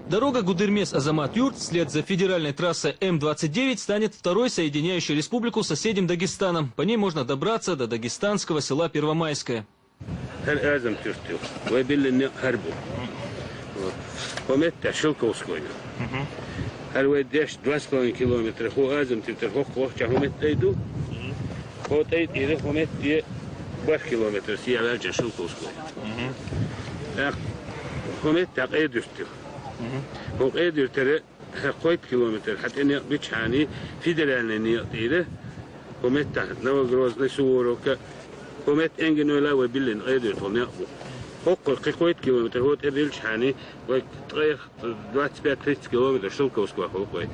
Дорога Гудермес-Азамат-Юрт вслед за федеральной трассой М-29 станет второй соединяющей республику с соседним Дагестаном. По ней можно добраться до дагестанского села Первомайское. километр, хотя не обычный федеральный не комета Новогрозный Суворовка, комет Энгенуэла и Биллин эдит он не какой километр, вот обычный, вот 25-30 километров Шелковского холкой.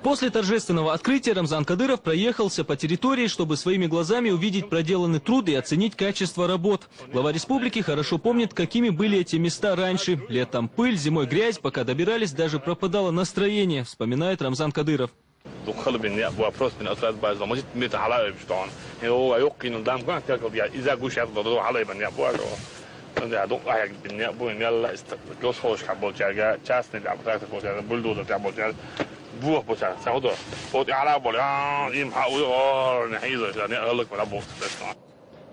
После торжественного открытия Рамзан Кадыров проехался по территории, чтобы своими глазами увидеть проделанный труд и оценить качество работ. Глава республики хорошо помнит, какими были эти места раньше. Летом пыль, зимой грязь, пока добирались, даже пропадало настроение, вспоминает Рамзан Кадыров.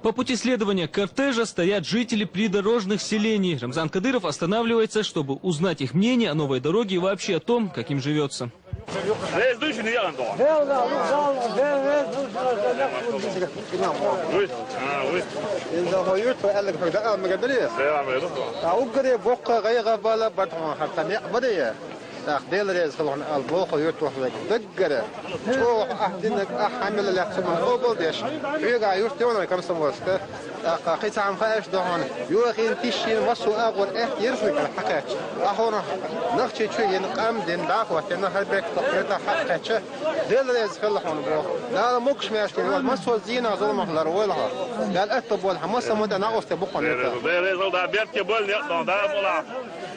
По пути следования кортежа стоят жители придорожных селений. Рамзан Кадыров останавливается, чтобы узнать их мнение о новой дороге и вообще о том, как им живется. ديلريز خلون البوخ يرتوح دقرة توح أحدنك أحمل الأحسن من قبل ديش يقع يرتونا كم سموسك قيس عم خايش دهون يوخين تشين وصو أقول يرسلك الحكاية أهون نخشي شوي نقام دين داخ وحنا هالبيك تقريتا حكاية ديلريز خلون بوخ لا مكش ماشكين والمسوا زينة ظلم خلر ويلها قال أتب والها مسا مدة ناقص تبقى ديلريز ده بيرتي بول نقطة ده بولا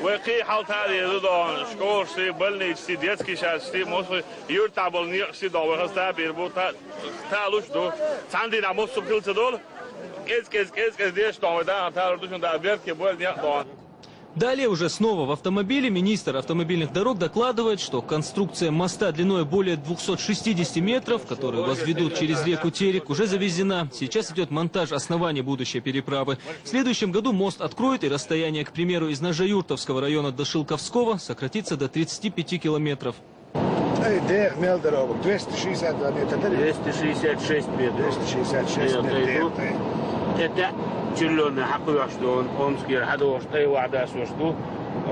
وقي حالت هذه ده شكور بلني سي ديتسكي شاسي موسى يرتع بلني سي دو وخستا بيربو تالوش دو عندي ناموس سبتل تدول كيس ديش دو ده تالوشون ده بيركي بول نقطة. Далее уже снова в автомобиле министр автомобильных дорог докладывает, что конструкция моста длиной более 260 метров, которую возведут через реку Терек, уже завезена. Сейчас идет монтаж основания будущей переправы. В следующем году мост откроют, и расстояние, к примеру, из Ножаюртовского района до Шилковского сократится до 35 километров. 266 метров. Это черлённый хакуяшдон, омскир хадош, тайвада сошду,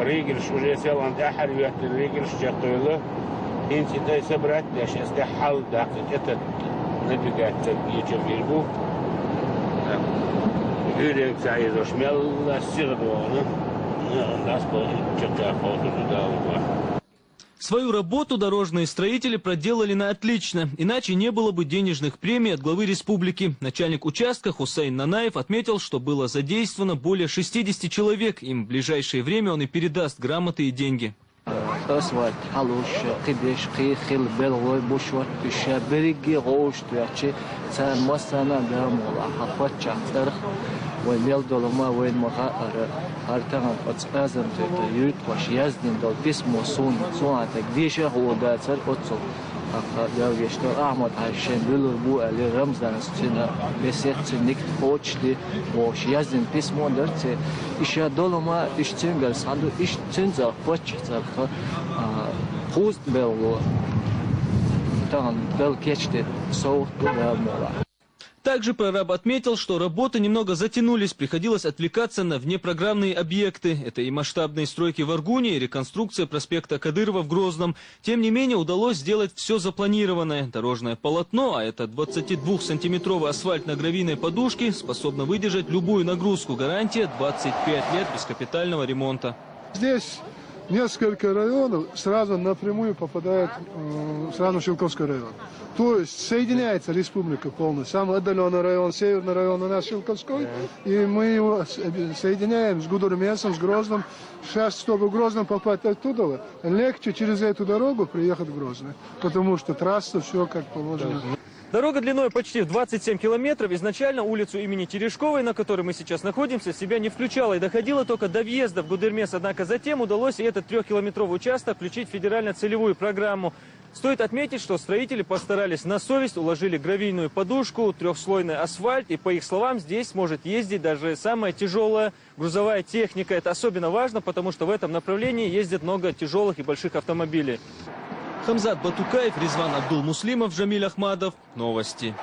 ригель шуже сел анд ахар вяхтер ригель шчатойло, инти тай собрать, да сейчас да хал да, это набегать так ечем вильбу. Юрек заезжал шмел сирдона, нас по чекар фото туда. Свою работу дорожные строители проделали на отлично, иначе не было бы денежных премий от главы республики. Начальник участка Хусейн Нанаев отметил, что было задействовано более 60 человек. Им в ближайшее время он и передаст грамоты и деньги. والميل دولما وين مغادرة هرتهم أتأذن تيجي واش يزدين دول بسمو صون تقديشه هو داتر أتصل يا ويشتغل أحمد عشان بيلربو على رمزان ستنا بسيط نيك فوتشلي واش يزدين بسمو درت إيش دولما إيش تنقل صندو إيش تنزل فوتش خوست بيلو تان بيل كيشت صوت بيلمولا. Также прораб отметил, что работы немного затянулись, приходилось отвлекаться на внепрограммные объекты. Это и масштабные стройки в Аргуне, и реконструкция проспекта Кадырова в Грозном. Тем не менее, удалось сделать все запланированное. Дорожное полотно, а это 22-сантиметровый асфальт на гравийной подушке, способно выдержать любую нагрузку. Гарантия 25 лет без капитального ремонта. Здесь несколько районов сразу напрямую попадают сразу в Шилковский район. То есть соединяется республика полностью. Самый отдаленный район, северный район у нас Шилковской. И мы его соединяем с Гудермесом, с Грозным. Сейчас, чтобы в Грозном попасть оттуда, легче через эту дорогу приехать в Грозный. Потому что трасса, все как положено. Дорога длиной почти в 27 километров. Изначально улицу имени Терешковой, на которой мы сейчас находимся, в себя не включала и доходила только до въезда в Гудермес. Однако затем удалось и этот 3-километровый участок включить в федерально-целевую программу. Стоит отметить, что строители постарались на совесть, уложили гравийную подушку, трехслойный асфальт. И, по их словам, здесь сможет ездить даже самая тяжелая грузовая техника. Это особенно важно, потому что в этом направлении ездят много тяжелых и больших автомобилей. Хамзат Батукаев, Резван Абдул-Муслимов, Жамиль Ахмадов. Новости.